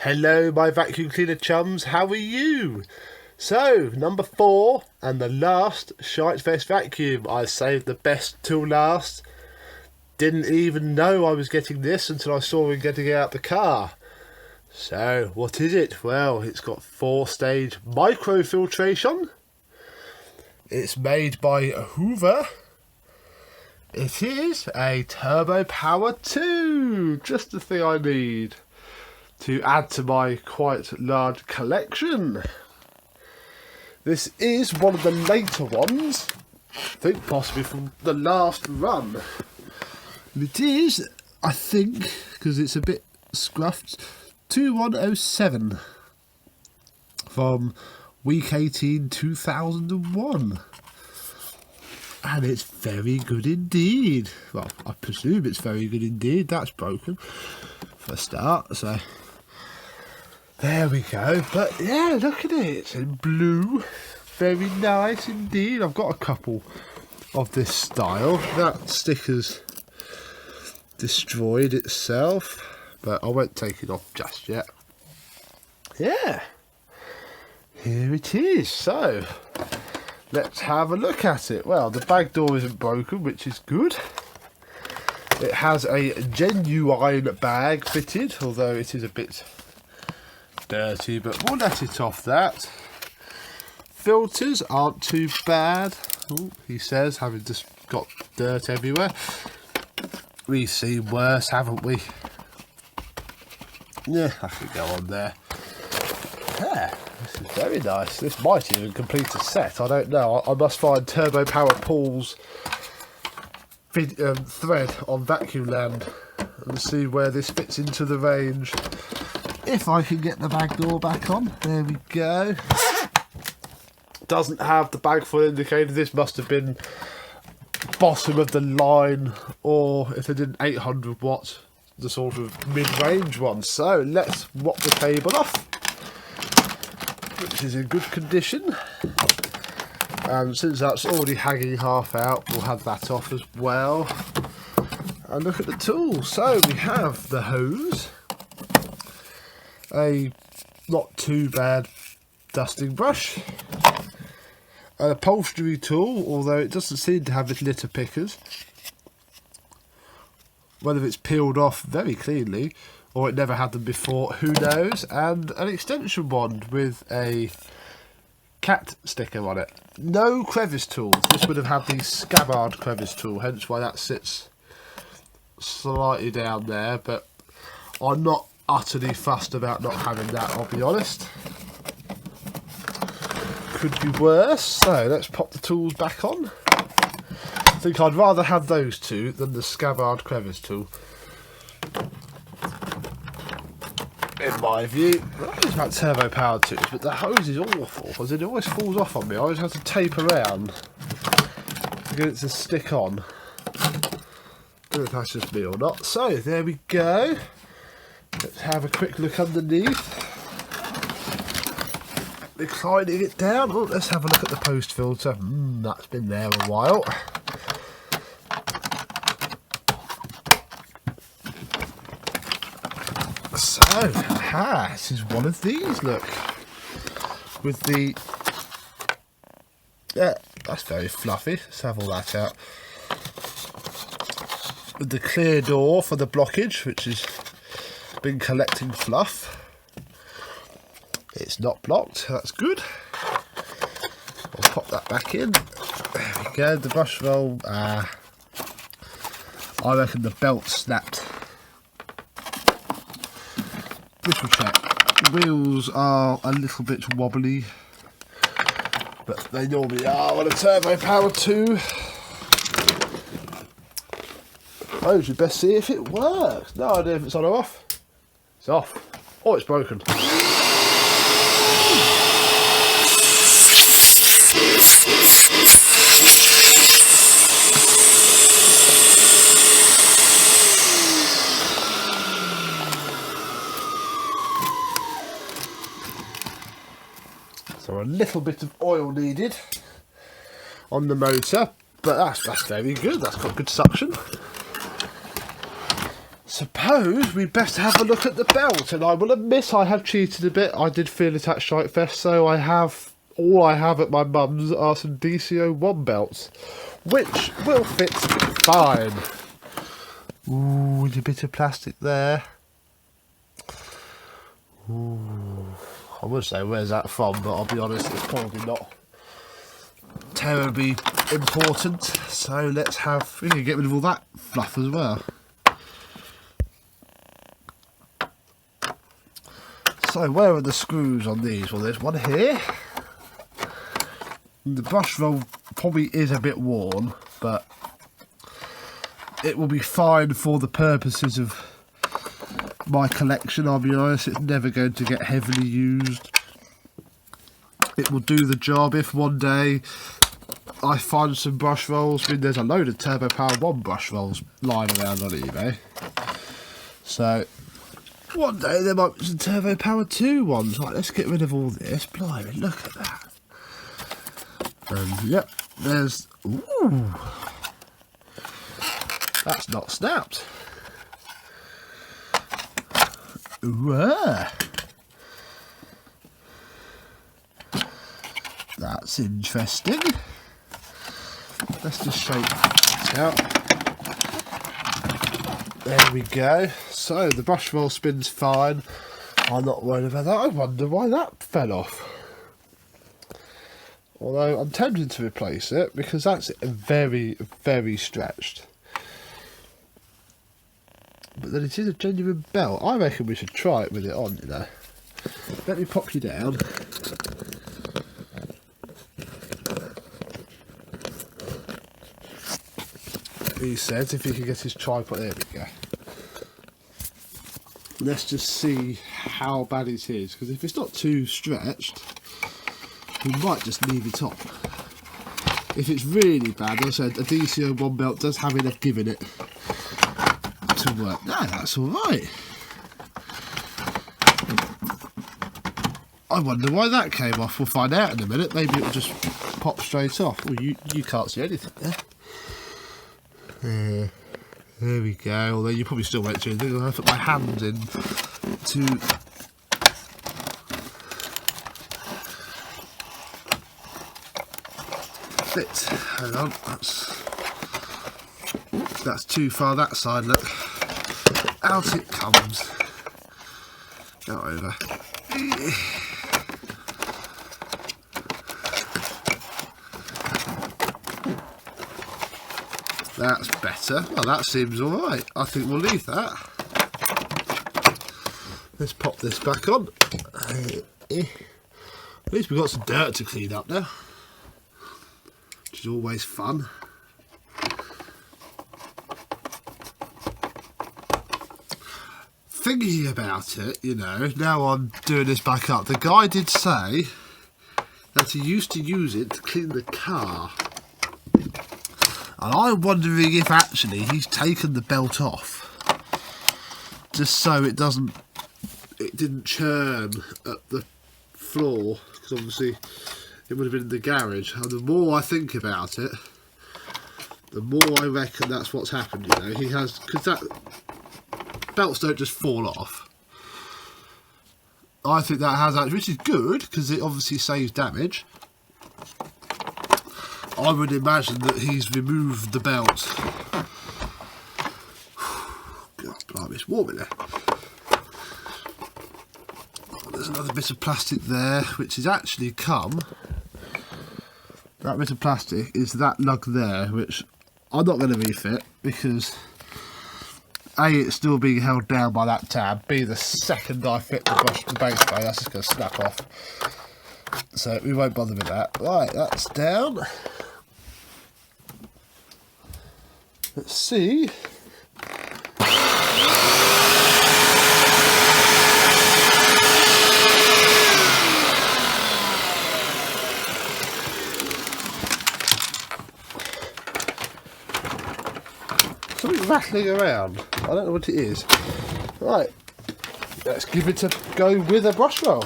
Hello my vacuum cleaner chums, how are you? So, number 4 and the last Shite Vest vacuum. I saved the best till last. Didn't even know I was getting this until I saw him getting out the car. So, what is it? Well, it's got 4-stage microfiltration. It's made by Hoover. It is a Turbopower 2. Just the thing I need to add to my quite large collection. This is one of the later ones, I think possibly from the last run. It is, I think, because it's a bit scruffed, 2107 from week 18 2001. And it's very good indeed. Well, I presume it's very good indeed. That's broken for a start, so there we go. But yeah, look at it. It's in blue. Very nice indeed. I've got a couple of this style. That sticker's destroyed itself, but I won't take it off just yet. Yeah. Here it is. So, let's have a look at it. Well, the bag door isn't broken, which is good. It has a genuine bag fitted, although it is a bit dirty, but we'll let it off that. Filters aren't too bad, he says, having just got dirt everywhere. We've seen worse, haven't we? Yeah, I could go on there. Yeah, this is very nice. This might even complete a set, I don't know. I must find Turbopower Paul's thread on Vacuum Land and see where this fits into the range. If I can get the bag door back on. There we go. Doesn't have the bag full indicator. This must have been bottom of the line, or if they did an 800 watt, the sort of mid-range one. So let's wop the cable off, which is in good condition. And since that's already hanging half out, we'll have that off as well. And look at the tools. So we have the hose, a not too bad dusting brush, an upholstery tool, although it doesn't seem to have its litter pickers. Whether it's peeled off very cleanly or it never had them before, who knows. And an extension wand with a cat sticker on it. No crevice tools. This would have had the scabbard crevice tool, hence why that sits slightly down there, but I'm not utterly fussed about not having that, I'll be honest. Could be worse. So let's pop the tools back on. I think I'd rather have those two than the scabbard crevice tool, in my view. It's about Turbopower tools, but the hose is awful because it always falls off on me. I always have to tape around to get it to stick on. I don't know if that's just me or not. So there we go. Let's have a quick look underneath. Declining it down. Oh, let's have a look at the post filter. That's been there a while. So, this is one of these, look. With the... Yeah, that's very fluffy. Let's have all that out. With the clear door for the blockage, which has been collecting fluff. It's not blocked, that's good. I'll pop that back in. There we go, the brush roll. I reckon the belt snapped. This will check. The wheels are a little bit wobbly, but they normally are on a Turbopower 2. I suppose you'd best see if it works. No idea if it's on or off. It's off. Oh, it's broken. So a little bit of oil needed on the motor, but that's very good. That's got good suction. suppose we best have a look at the belt, and I will admit I have cheated a bit. I did feel it at Shite Fest, so all I have at my mum's are some DC01 belts, which will fit fine. Ooh, a bit of plastic there. Ooh, I would say where's that from, but I'll be honest, it's probably not terribly important. So we can get rid of all that fluff as well. So where are the screws on these? Well, there's one here. The brush roll probably is a bit worn, but it will be fine for the purposes of my collection. I'll be honest, it's never going to get heavily used. It will do the job if one day I find some brush rolls. I mean, there's a load of Turbopower 1 brush rolls lying around on eBay. So one day there might be some Turbopower 2 ones. Right, let's get rid of all this. Blimey, look at that. And yep, there's... Ooh! That's not snapped. Ooh, that's interesting. Let's just shake it out. There we go. So the brush roll spins fine. I'm not worried about that. I wonder why that fell off. Although I'm tempted to replace it because that's very, very stretched. But then it is a genuine belt. I reckon we should try it with it on, you know. Let me pop you down. He says if he can get his tripod. There we go. Let's just see how bad it is, because if it's not too stretched, we might just leave it on. If it's really bad, as I said, a DC01 belt does have enough give in it to work. No, that's alright. I wonder why that came off. We'll find out in a minute. Maybe it will just pop straight off. Well, you can't see anything there. There we go. Although you probably still won't see anything. I'll put my hand in to... fit. Hang on. That's too far that side, look. Out it comes. Go over. That's better. Well, that seems alright. I think we'll leave that. Let's pop this back on. At least we've got some dirt to clean up now, which is always fun. Thinking about it, you know, now I'm doing this back up, the guy did say that he used to use it to clean the car. And I'm wondering if actually he's taken the belt off just so it didn't churn at the floor, because obviously it would have been in the garage. And the more I think about it, the more I reckon that's what's happened, you know. He has, because that belts don't just fall off. I think that has actually, which is good because it obviously saves damage. I would imagine that he's removed the belt. God, blimey, it's warm in there. There's another bit of plastic there, which is actually come. That bit of plastic is that lug there, which I'm not going to refit because A, it's still being held down by that tab. B, the second I fit the base plate, that's just going to snap off. So we won't bother with that. Right, that's down. Let's see. Something rattling around. I don't know what it is. Right, let's give it a go with a brush roll.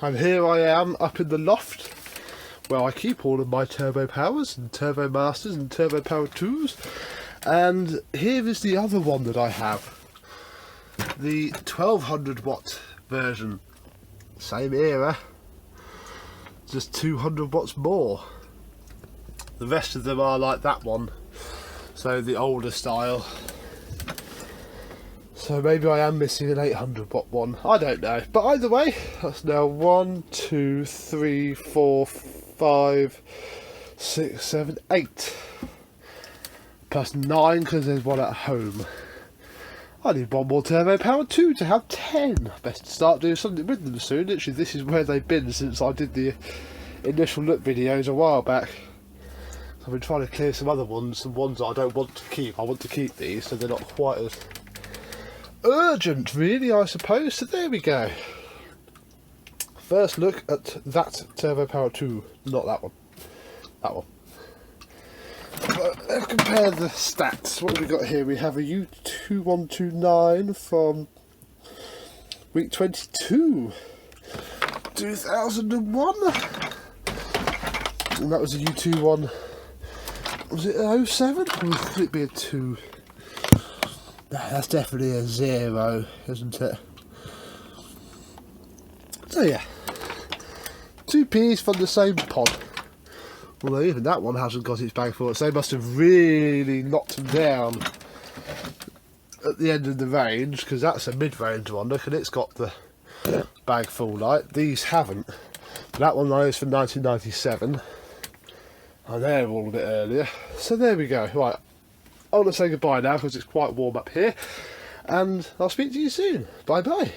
And here I am up in the loft where I keep all of my Turbo Powers and Turbo Masters and Turbo Power 2s. And here is the other one that I have. The 1200 watt version. Same era, just 200 watts more. The rest of them are like that one, so the older style. So maybe I am missing an 800 watt one, I don't know. But either way, that's now 1, 2, 3, 4, 5, 6, 7, 8. Plus 9 because there's one at home. I need one more Turbo Power 2 to have 10. Best start doing something with them soon. Literally, this is where they've been since I did the initial look videos a while back. I've been trying to clear some other ones, some ones that I don't want to keep. I want to keep these, so they're not quite as urgent, really, I suppose. So there we go. First look at that Turbo Power 2, not that one. That one. But let's compare the stats. What have we got here? We have a U2129 from week 22, 2001. And that was a U21, was it 07? Or could it be a 2? No, that's definitely a 0, isn't it? So yeah, 2 Ps from the same pod. Although even that one hasn't got its bag full, so they must have really knocked them down at the end of the range, because that's a mid-range one. Look, and it's got the bag full light. These haven't. But that one I know is from 1997, and they're all a bit earlier. So there we go. Right, I want to say goodbye now because it's quite warm up here, and I'll speak to you soon. Bye bye.